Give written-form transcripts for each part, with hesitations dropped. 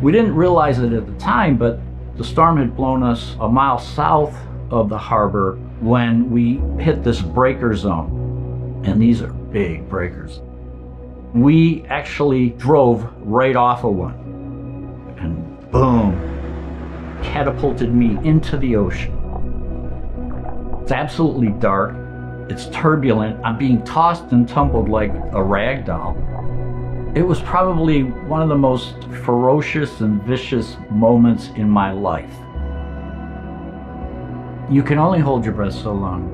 We didn't realize it at the time, but the storm had blown us a mile south of the harbor when we hit this breaker zone. And these are big breakers. We actually drove right off of one. And boom, catapulted me into the ocean. It's absolutely dark. It's turbulent. I'm being tossed and tumbled like a rag doll. It was probably one of the most ferocious and vicious moments in my life. You can only hold your breath so long.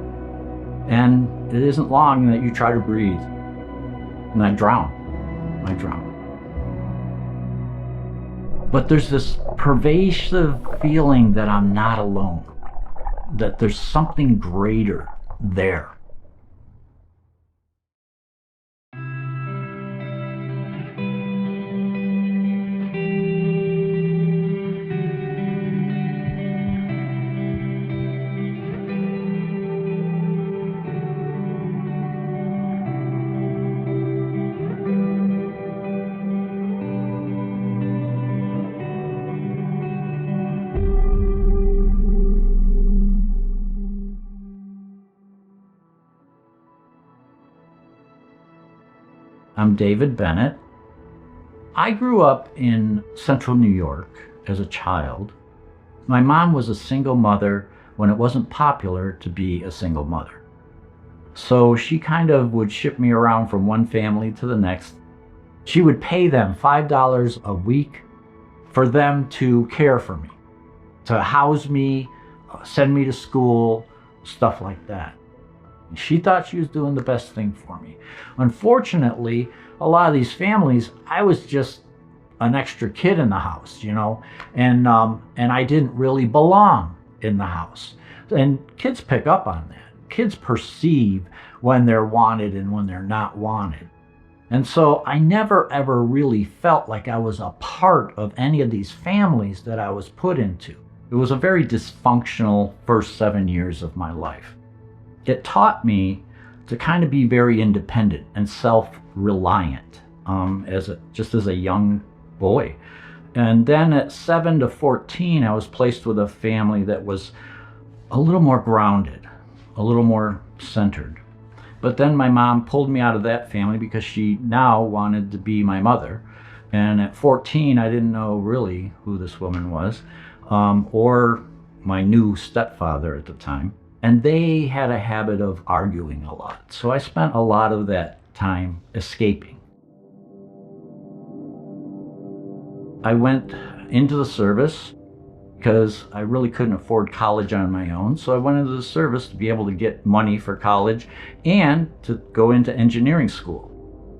And it isn't long that you try to breathe. And I drown. But there's this pervasive feeling that I'm not alone, that there's something greater there. I'm David Bennett. I grew up in central New York as a child. My mom was a single mother when it wasn't popular to be a single mother. So she kind of would ship me around from one family to the next. She would pay them $5 a week for them to care for me, to house me, send me to school, stuff like that. She thought she was doing the best thing for me. Unfortunately, a lot of these families, I was just an extra kid in the house, you know, and I didn't really belong in the house. And kids pick up on that. Kids perceive when they're wanted and when they're not wanted. And so I never ever really felt like I was a part of any of these families that I was put into. It was a very dysfunctional first 7 years of my life. It taught me to kind of be very independent and self-reliant just as a young boy. And then at 7 to 14, I was placed with a family that was a little more grounded, a little more centered. But then my mom pulled me out of that family because she now wanted to be my mother. And at 14, I didn't know really who this woman was, or my new stepfather at the time. And they had a habit of arguing a lot. So I spent a lot of that time escaping. I went into the service because I really couldn't afford college on my own. So I went into the service to be able to get money for college and to go into engineering school.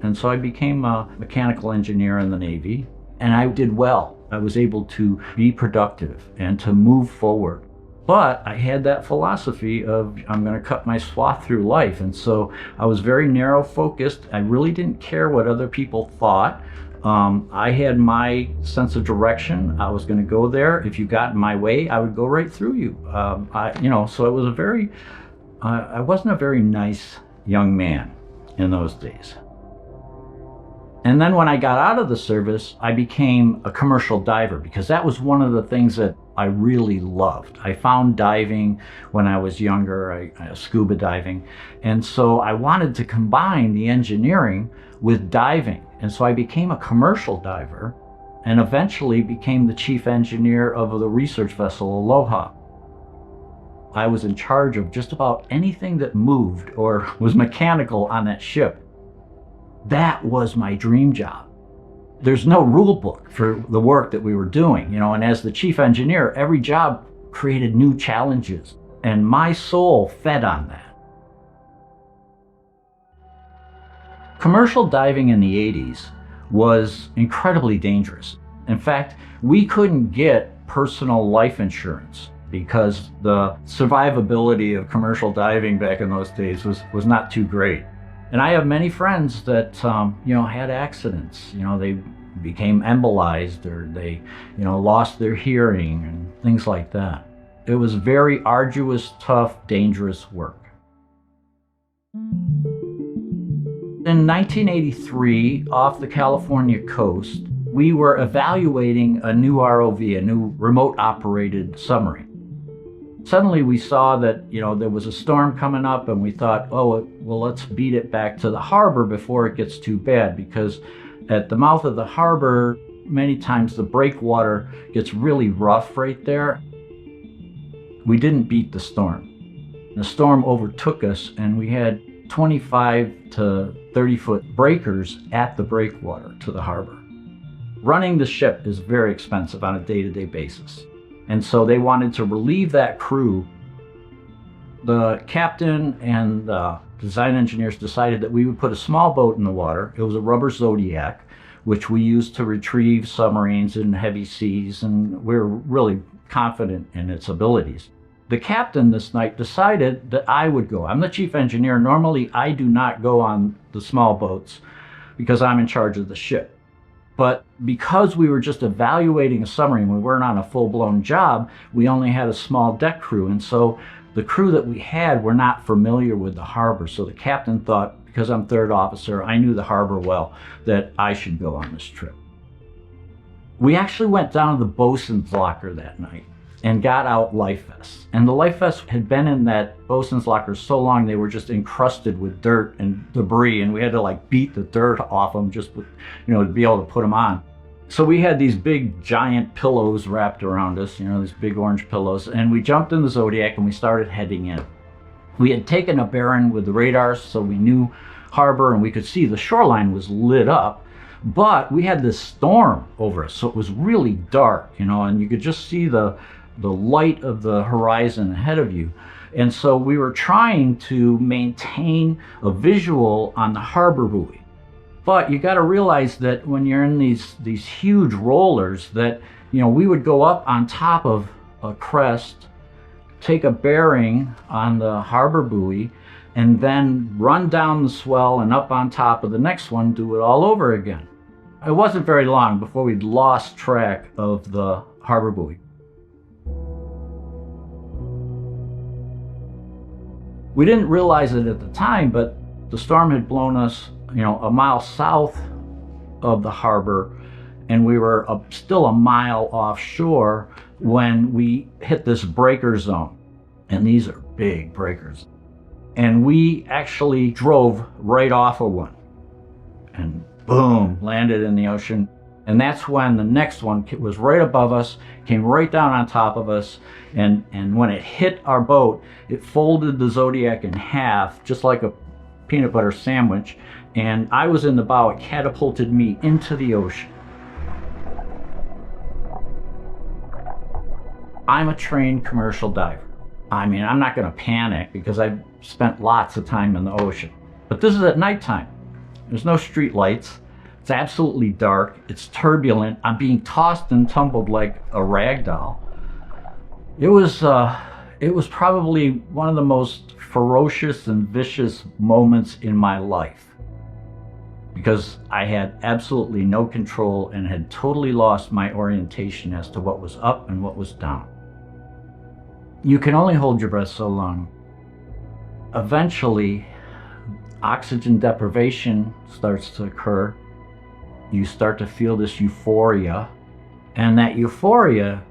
And so I became a mechanical engineer in the Navy, and I did well. I was able to be productive and to move forward. But I had that philosophy of I'm going to cut my swath through life. And so I was very narrow focused. I really didn't care what other people thought. I had my sense of direction. I was going to go there. If you got in my way, I would go right through you. So it was I wasn't a very nice young man in those days. And then when I got out of the service, I became a commercial diver because that was one of the things that I really loved. I found diving when I was younger, scuba diving. And so I wanted to combine the engineering with diving. And so I became a commercial diver and eventually became the chief engineer of the research vessel Aloha. I was in charge of just about anything that moved or was mechanical on that ship. That was my dream job. There's no rule book for the work that we were doing, and as the chief engineer, every job created new challenges, and my soul fed on that. Commercial diving in the 80s was incredibly dangerous. In fact, we couldn't get personal life insurance because the survivability of commercial diving back in those days was not too great. And I have many friends that, had accidents. They became embolized or they, lost their hearing and things like that. It was very arduous, tough, dangerous work. In 1983, off the California coast, We were evaluating a new ROV, a new remote operated submarine. Suddenly we saw that, there was a storm coming up, and we thought, oh, well, let's beat it back to the harbor before it gets too bad, because at the mouth of the harbor, many times the breakwater gets really rough right there. We didn't beat the storm. The storm overtook us, and we had 25 to 30 foot breakers at the breakwater to the harbor. Running the ship is very expensive on a day-to-day basis. And so they wanted to relieve that crew. The captain and the design engineers decided that we would put a small boat in the water. It was a rubber Zodiac, which we used to retrieve submarines in heavy seas, and we were really confident in its abilities. The captain this night decided that I would go. I'm the chief engineer. Normally, I do not go on the small boats because I'm in charge of the ship. But because we were just evaluating a submarine, we weren't on a full-blown job, we only had a small deck crew. And so the crew that we had were not familiar with the harbor. So the captain thought, because I'm third officer, I knew the harbor well, that I should go on this trip. We actually went down to the bosun's locker that night and got out life vests. And the life vests had been in that bosun's locker so long they were just encrusted with dirt and debris, and we had to beat the dirt off them just to be able to put them on. So we had these big giant pillows wrapped around us, these big orange pillows, and we jumped in the Zodiac and we started heading in. We had taken a bearing with the radars, so we knew harbor and we could see the shoreline was lit up, but we had this storm over us, so it was really dark, and you could just see the light of the horizon ahead of you. And so we were trying to maintain a visual on the harbor buoy. But you got to realize that when you're in these huge rollers that, we would go up on top of a crest, take a bearing on the harbor buoy, and then run down the swell and up on top of the next one, do it all over again. It wasn't very long before we'd lost track of the harbor buoy. We didn't realize it at the time, but the storm had blown us, a mile south of the harbor, and we were still a mile offshore when we hit this breaker zone. And these are big breakers. And we actually drove right off of one and boom, landed in the ocean. And that's when the next one was right above us, came right down on top of us, and when it hit our boat, it folded the Zodiac in half, just like a peanut butter sandwich, and I was in the bow. It catapulted me into the ocean. I'm a trained commercial diver. I'm not going to panic because I've spent lots of time in the ocean. But this is at nighttime. There's no street lights. It's absolutely dark. It's turbulent. I'm being tossed and tumbled like a rag doll. It was probably one of the most ferocious and vicious moments in my life, because I had absolutely no control and had totally lost my orientation as to what was up and what was down. You can only hold your breath so long. Eventually, oxygen deprivation starts to occur. You start to feel this euphoria, and that euphoria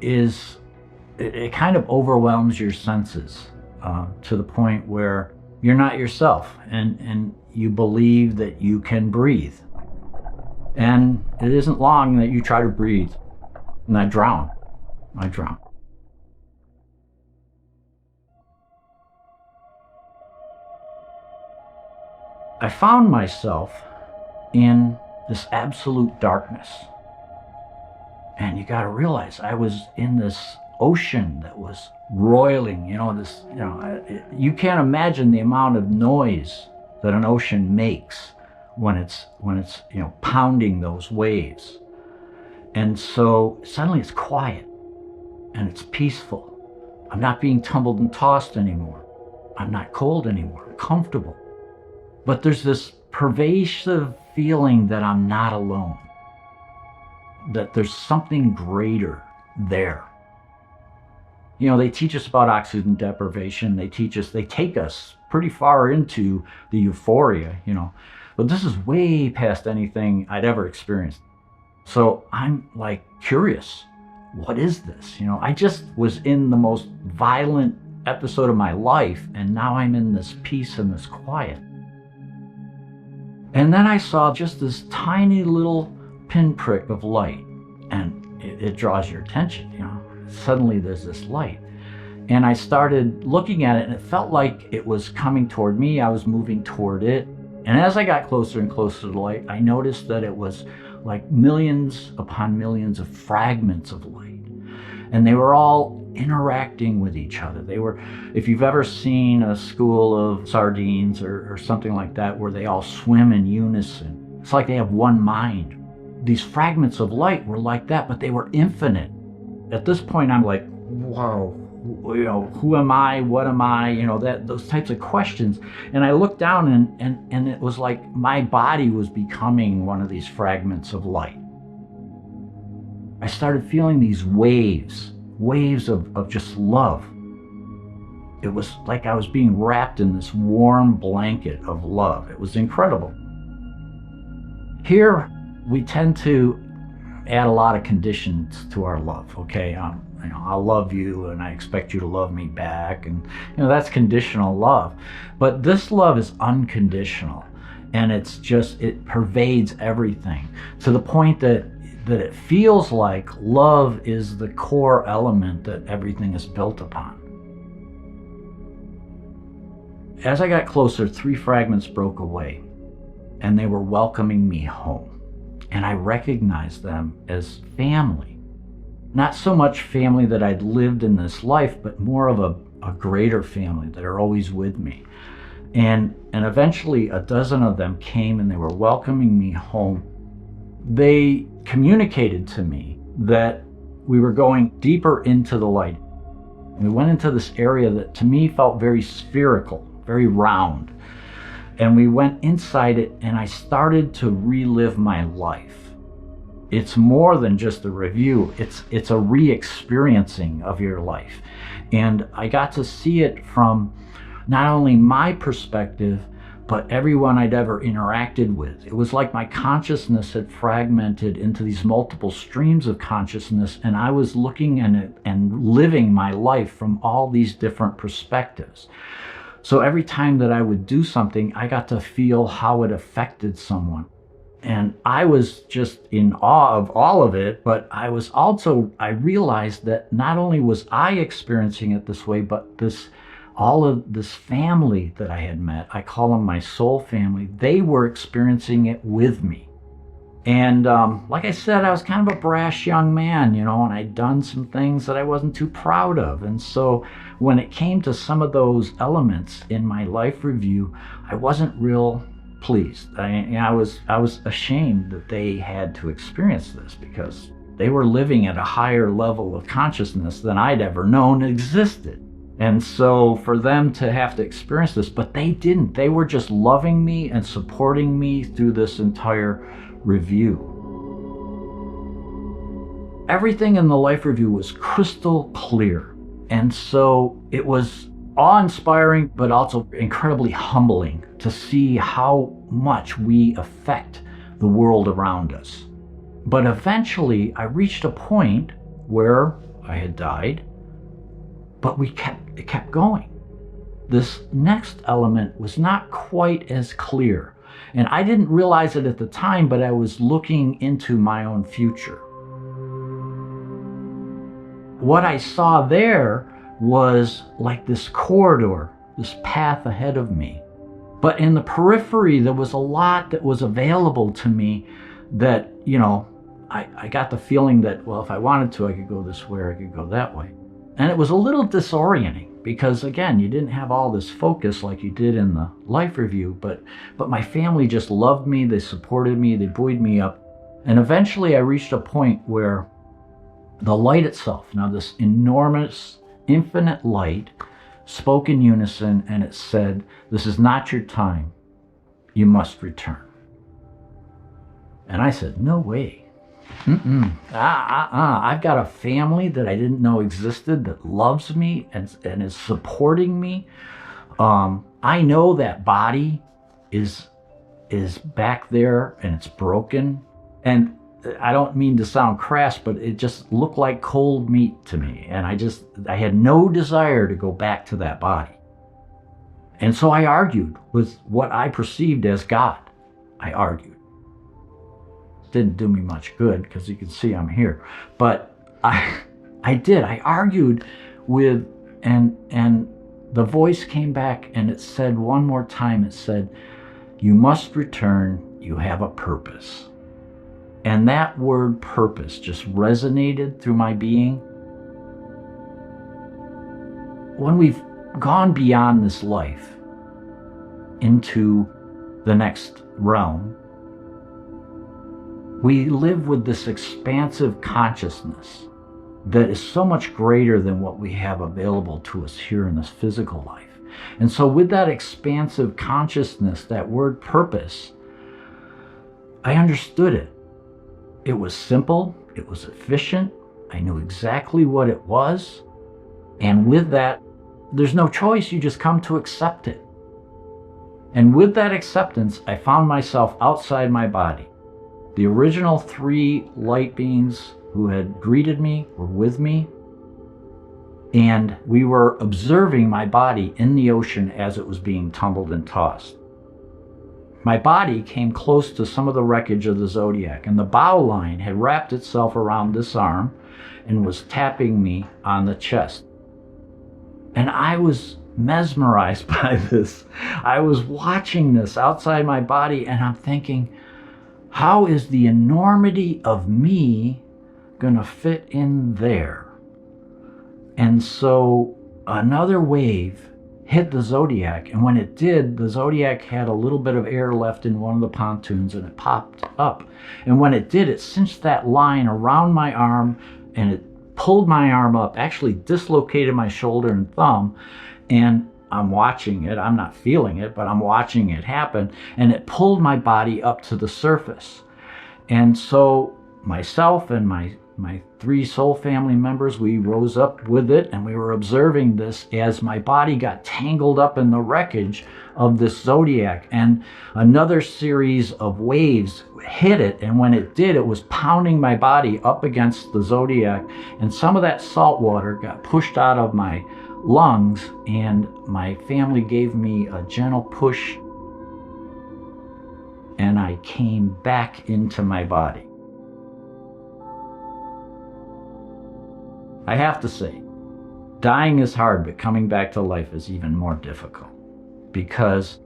it kind of overwhelms your senses to the point where you're not yourself, and you believe that you can breathe. And it isn't long that you try to breathe, and I drown. I found myself in this absolute darkness. And you got to realize I was in this ocean that was roiling, you can't imagine the amount of noise that an ocean makes when it's pounding those waves. And so suddenly it's quiet and it's peaceful. I'm not being tumbled and tossed anymore. I'm not cold anymore. I'm comfortable. But there's this pervasive feeling that I'm not alone, that there's something greater there. They teach us about oxygen deprivation. They take us pretty far into the euphoria, but this is way past anything I'd ever experienced. So I'm like curious, what is this? I just was in the most violent episode of my life, and now I'm in this peace and this quiet. And then I saw just this tiny little pinprick of light, and it draws your attention. Suddenly there's this light. And I started looking at it, and it felt like it was coming toward me. I was moving toward it. And as I got closer and closer to the light, I noticed that it was like millions upon millions of fragments of light. And they were all interacting with each other. They were, if you've ever seen a school of sardines or something like that, where they all swim in unison, it's like they have one mind. These fragments of light were like that, but they were infinite. At this point, I'm like, whoa, who am I? What am I? Those types of questions. And I looked down, and it was like my body was becoming one of these fragments of light. I started feeling these waves of just love. It was like I was being wrapped in this warm blanket of love. It was incredible. Here, we tend to add a lot of conditions to our love. Okay, I'll love you, and I expect you to love me back, and that's conditional love. But this love is unconditional, and it pervades everything, to the point that it feels like love is the core element that everything is built upon. As I got closer, 3 fragments broke away, and they were welcoming me home. And I recognized them as family. Not so much family that I'd lived in this life, but more of a greater family that are always with me. And eventually a dozen of them came, and they were welcoming me home. They communicated to me that we were going deeper into the light. And we went into this area that to me felt very spherical, very round. And we went inside it, and I started to relive my life. It's more than just a review. It's a re-experiencing of your life. And I got to see it from not only my perspective, but everyone I'd ever interacted with. It was like my consciousness had fragmented into these multiple streams of consciousness, and I was looking at it and living my life from all these different perspectives. So every time that I would do something, I got to feel how it affected someone. And I was just in awe of all of it, but I realized that not only was I experiencing it this way, but all of this family that I had met, I call them my soul family, they were experiencing it with me. And like I said, I was kind of a brash young man, and I'd done some things that I wasn't too proud of. And so when it came to some of those elements in my life review, I wasn't real pleased. I was ashamed that they had to experience this, because they were living at a higher level of consciousness than I'd ever known existed. And so for them to have to experience this, but they didn't. They were just loving me and supporting me through this entire review. Everything in the life review was crystal clear. And so it was awe-inspiring, but also incredibly humbling to see how much we affect the world around us. But eventually I reached a point where I had died, but it kept going. This next element was not quite as clear. And I didn't realize it at the time, but I was looking into my own future. What I saw there was like this corridor, this path ahead of me. But in the periphery, there was a lot that was available to me that, I got the feeling that, well, if I wanted to, I could go this way or I could go that way. And it was a little disorienting, because again, you didn't have all this focus like you did in the life review, but my family just loved me, they supported me, they buoyed me up. And eventually I reached a point where the light itself, now this enormous, infinite light, spoke in unison, and it said, "This is not your time, you must return." And I said, "No way. I've got a family that I didn't know existed that loves me and is supporting me. I know that body is back there and it's broken." And I don't mean to sound crass, but it just looked like cold meat to me. And I had no desire to go back to that body. And so I argued with what I perceived as God. I argued. Didn't do me much good, because you can see I'm here. But I did. I argued with, and the voice came back and it said one more time, it said, "You must return. You have a purpose." And that word purpose just resonated through my being. When we've gone beyond this life into the next realm, we live with this expansive consciousness that is so much greater than what we have available to us here in this physical life. And so with that expansive consciousness, that word purpose, I understood it. It was simple, it was efficient, I knew exactly what it was, and with that, there's no choice, you just come to accept it. And with that acceptance, I found myself outside my body. The original 3 light beings who had greeted me were with me, and we were observing my body in the ocean as it was being tumbled and tossed. My body came close to some of the wreckage of the Zodiac, and the bow line had wrapped itself around this arm and was tapping me on the chest. And I was mesmerized by this. I was watching this outside my body, and I'm thinking, how is the enormity of me gonna fit in there? And so another wave hit the Zodiac, and when it did, the Zodiac had a little bit of air left in one of the pontoons, and it popped up. And when it did, it cinched that line around my arm, and it pulled my arm up, actually dislocated my shoulder and thumb, and I'm watching it. I'm not feeling it, but I'm watching it happen, and it pulled my body up to the surface. And so myself and my 3 soul family members, we rose up with it, and we were observing this as my body got tangled up in the wreckage of this Zodiac, and another series of waves hit it, and when it did, it was pounding my body up against the Zodiac, and some of that salt water got pushed out of my lungs, and my family gave me a gentle push, and I came back into my body. I have to say, dying is hard, but coming back to life is even more difficult, because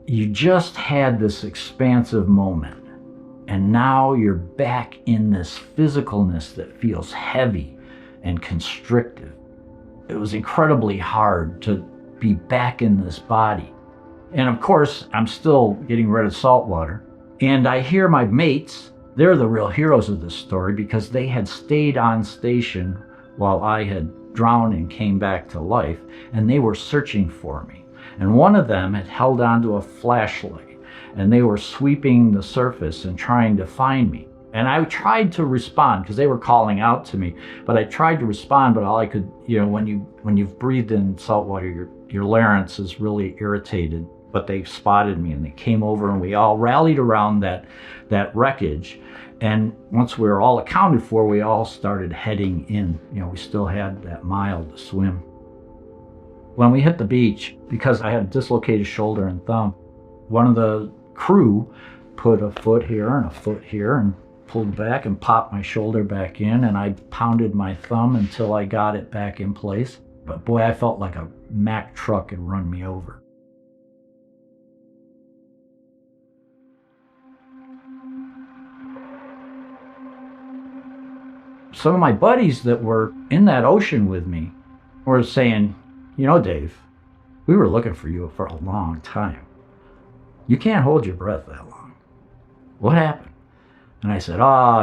you just had this expansive moment, and now you're back in this physicalness that feels heavy and constrictive. It was incredibly hard to be back in this body. And of course, I'm still getting rid of salt water, and I hear my mates, they're the real heroes of this story, because they had stayed on station while I had drowned and came back to life, and they were searching for me. And one of them had held onto a flashlight, and they were sweeping the surface and trying to find me. And I tried to respond, because they were calling out to me, but I tried to respond, but all I could, when you've breathed in salt water, your larynx is really irritated. But they spotted me, and they came over, and we all rallied around that wreckage. And once we were all accounted for, we all started heading in. We still had that mile to swim. When we hit the beach, because I had a dislocated shoulder and thumb, one of the crew put a foot here and a foot here and pulled back and popped my shoulder back in, and I pounded my thumb until I got it back in place. But boy, I felt like a Mack truck had run me over. Some of my buddies that were in that ocean with me were saying, Dave, we were looking for you for a long time. You can't hold your breath that long. What happened? And I said,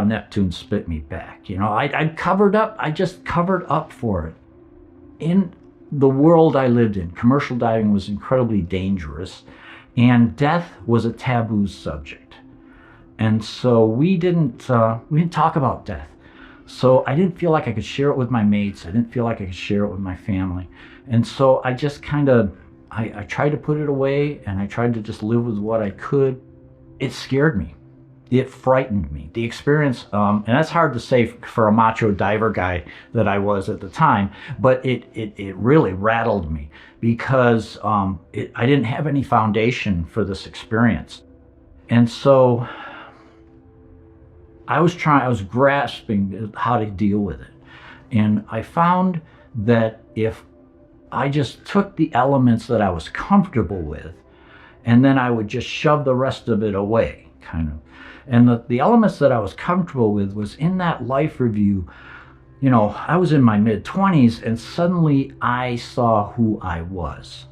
Neptune spit me back. I covered up. I just covered up for it. In the world I lived in, commercial diving was incredibly dangerous, and death was a taboo subject. And so we didn't talk about death. So I didn't feel like I could share it with my mates. I didn't feel like I could share it with my family. And so I just I tried to put it away, and I tried to just live with what I could. It scared me. it frightened me. The experience, and that's hard to say for a macho diver guy that I was at the time, but it really rattled me because I didn't have any foundation for this experience. And so I was grasping how to deal with it. And I found that if I just took the elements that I was comfortable with, and then I would just shove the rest of it away, kind of. And the elements that I was comfortable with was in that life review. You know, I was in my mid-20s and suddenly I saw who I was.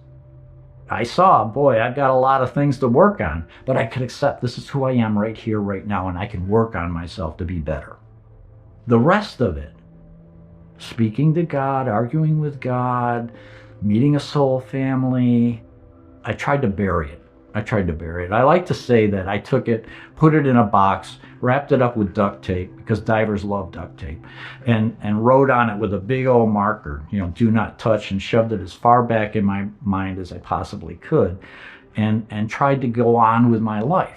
I saw, boy, I've got a lot of things to work on, but I could accept this is who I am right here, right now, and I can work on myself to be better. The rest of it, speaking to God, arguing with God, meeting a soul family, I tried to bury it. I like to say that I took it, put it in a box, wrapped it up with duct tape, because divers love duct tape, and wrote on it with a big old marker, you know, do not touch, and shoved it as far back in my mind as I possibly could, and tried to go on with my life.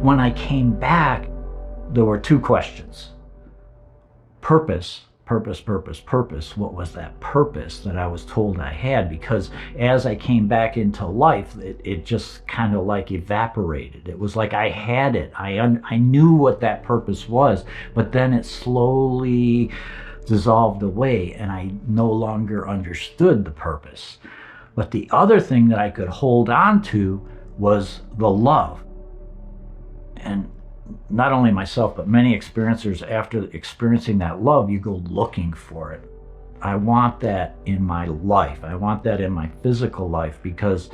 When I came back, there were two questions. Purpose. What was that purpose that I was told I had? Because as I came back into life, it just kind of like evaporated. It was like I had it. I knew what that purpose was, but then it slowly dissolved away and I no longer understood the purpose. But the other thing that I could hold on to was the love. And not only myself, but many experiencers, after experiencing that love, you go looking for it. I want that in my life. I want that in my physical life because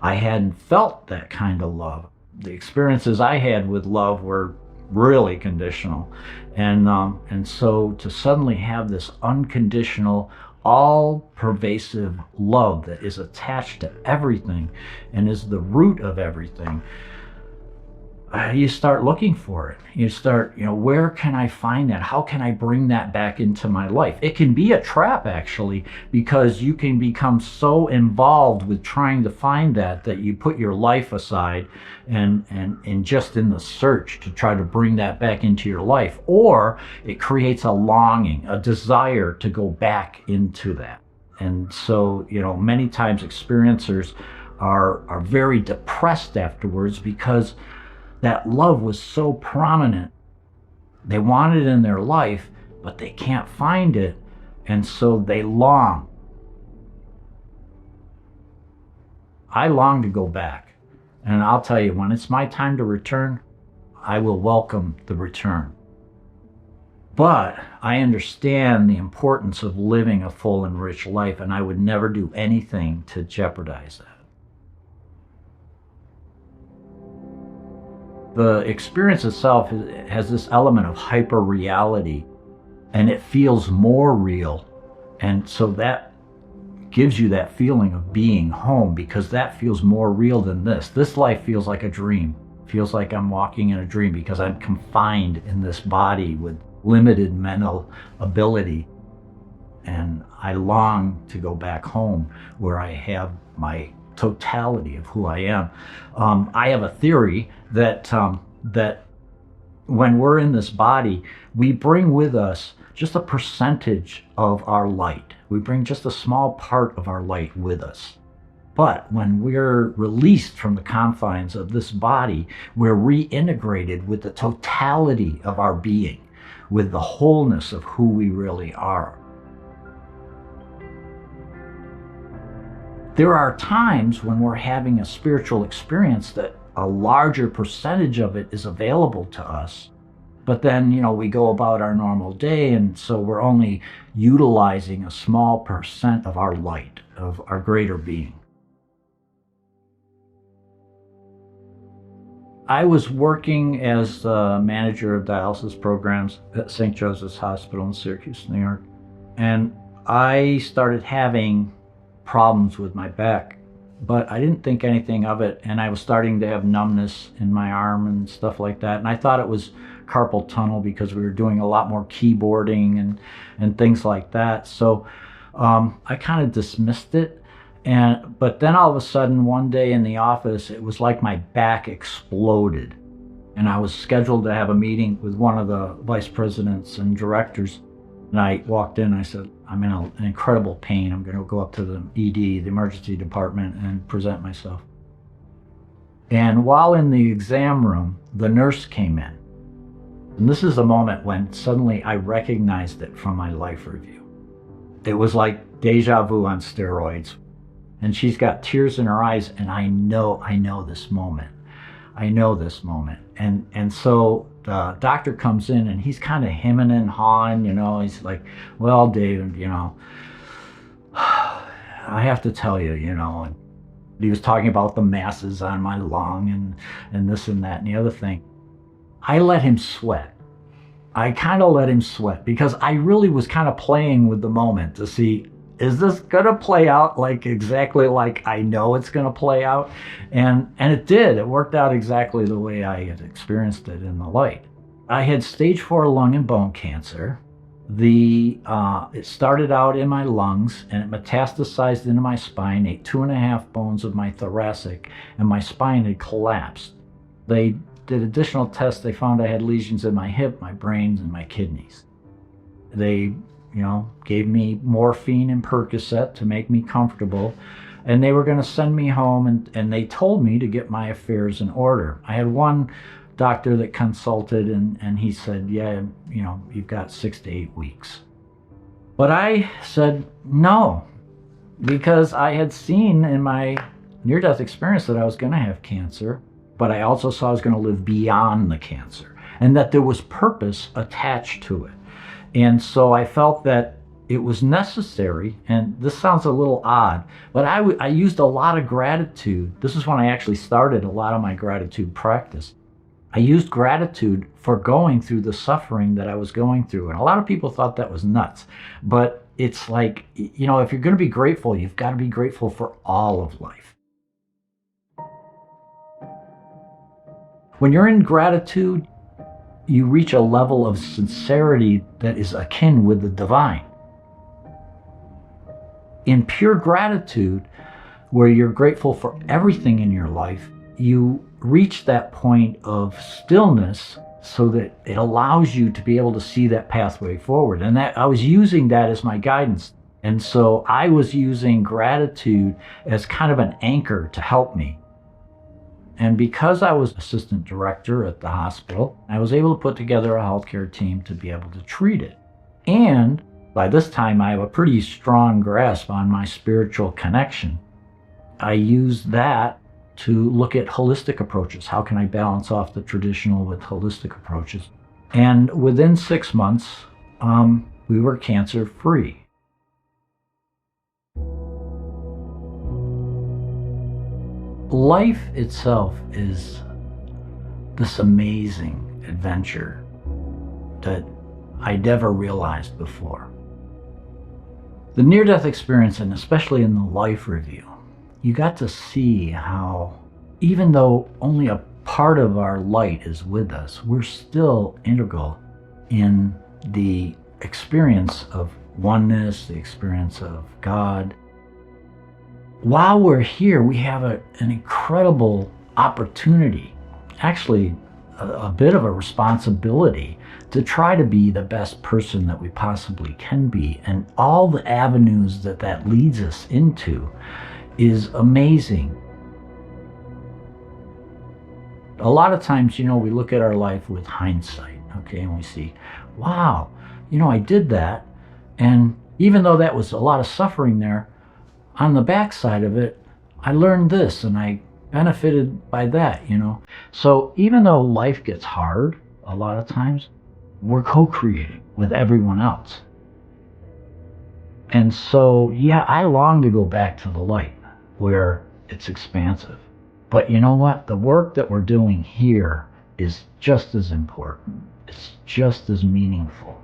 I hadn't felt that kind of love. The experiences I had with love were really conditional. And so to suddenly have this unconditional, all-pervasive love that is attached to everything and is the root of everything, you start looking for it. You start, where can I find that? How can I bring that back into my life? It can be a trap, actually, because you can become so involved with trying to find that you put your life aside and just in the search to try to bring that back into your life. Or it creates a longing, a desire to go back into that. And so, many times experiencers are very depressed afterwards because that love was so prominent. They want it in their life, but they can't find it, and so they long. I long to go back, and I'll tell you, when it's my time to return, I will welcome the return. But I understand the importance of living a full and rich life, and I would never do anything to jeopardize that. The experience itself has this element of hyper-reality, and it feels more real. And so that gives you that feeling of being home, because that feels more real than this. This life feels like a dream. It feels like I'm walking in a dream because I'm confined in this body with limited mental ability. And I long to go back home where I have my totality of who I am. I have a theory that when we're in this body, we bring with us just a percentage of our light. We bring just a small part of our light with us. But when we're released from the confines of this body, we're reintegrated with the totality of our being, with the wholeness of who we really are. There are times when we're having a spiritual experience that a larger percentage of it is available to us. But then, we go about our normal day, and so we're only utilizing a small percent of our light, of our greater being. I was working as the manager of dialysis programs at St. Joseph's Hospital in Syracuse, New York. And I started having problems with my back, but I didn't think anything of it, and I was starting to have numbness in my arm and stuff like that, and I thought it was carpal tunnel because we were doing a lot more keyboarding and things like that. So I kind of dismissed it, But then all of a sudden, one day in the office, it was like my back exploded. And I was scheduled to have a meeting with one of the vice presidents and directors. And I walked in, I said, I'm in an incredible pain. I'm going to go up to the ED, the emergency department, and present myself. And while in the exam room, the nurse came in. And this is the moment when suddenly I recognized it from my life review. It was like deja vu on steroids. And she's got tears in her eyes, and I know this moment. I know this moment. And so the doctor comes in, and he's kind of hemming and hawing, he's like, well, David, I have to tell you, and he was talking about the masses on my lung and this and that and the other thing. I let him sweat. I kind of let him sweat because I really was kind of playing with the moment to see, is this going to play out like exactly like I know it's going to play out? And it did. It worked out exactly the way I had experienced it in the light. I had stage 4 lung and bone cancer. It started out in my lungs, and it metastasized into my spine, ate 2.5 bones of my thoracic, and my spine had collapsed. They did additional tests. They found I had lesions in my hip, my brains, and my kidneys. They gave me morphine and Percocet to make me comfortable, and they were going to send me home, and they told me to get my affairs in order. I had one doctor that consulted, and he said, yeah, you've got 6 to 8 weeks. But I said no, because I had seen in my near-death experience that I was going to have cancer, but I also saw I was going to live beyond the cancer, and that there was purpose attached to it. And so I felt that it was necessary, and this sounds a little odd, but I used a lot of gratitude. This is when I actually started a lot of my gratitude practice. I used gratitude for going through the suffering that I was going through. And a lot of people thought that was nuts. But it's like, if you're going to be grateful, you've got to be grateful for all of life. When you're in gratitude, you reach a level of sincerity that is akin with the divine. In pure gratitude, where you're grateful for everything in your life, you reach that point of stillness so that it allows you to be able to see that pathway forward. And that I was using that as my guidance. And so I was using gratitude as kind of an anchor to help me. And because I was assistant director at the hospital, I was able to put together a healthcare team to be able to treat it. And by this time, I have a pretty strong grasp on my spiritual connection. I used that to look at holistic approaches. How can I balance off the traditional with holistic approaches? And within 6 months, we were cancer-free. Life itself is this amazing adventure that I never realized before. The near-death experience, and especially in the life review, you got to see how, even though only a part of our light is with us, we're still integral in the experience of oneness, the experience of God. While we're here, we have an incredible opportunity, actually a bit of a responsibility, to try to be the best person that we possibly can be. And all the avenues that leads us into is amazing. A lot of times, we look at our life with hindsight, okay, and we see, wow, I did that. And even though that was a lot of suffering there, on the backside of it, I learned this and I benefited by that, So even though life gets hard a lot of times, we're co-creating with everyone else. And so, I long to go back to the light where it's expansive. But you know what? The work that we're doing here is just as important. It's just as meaningful.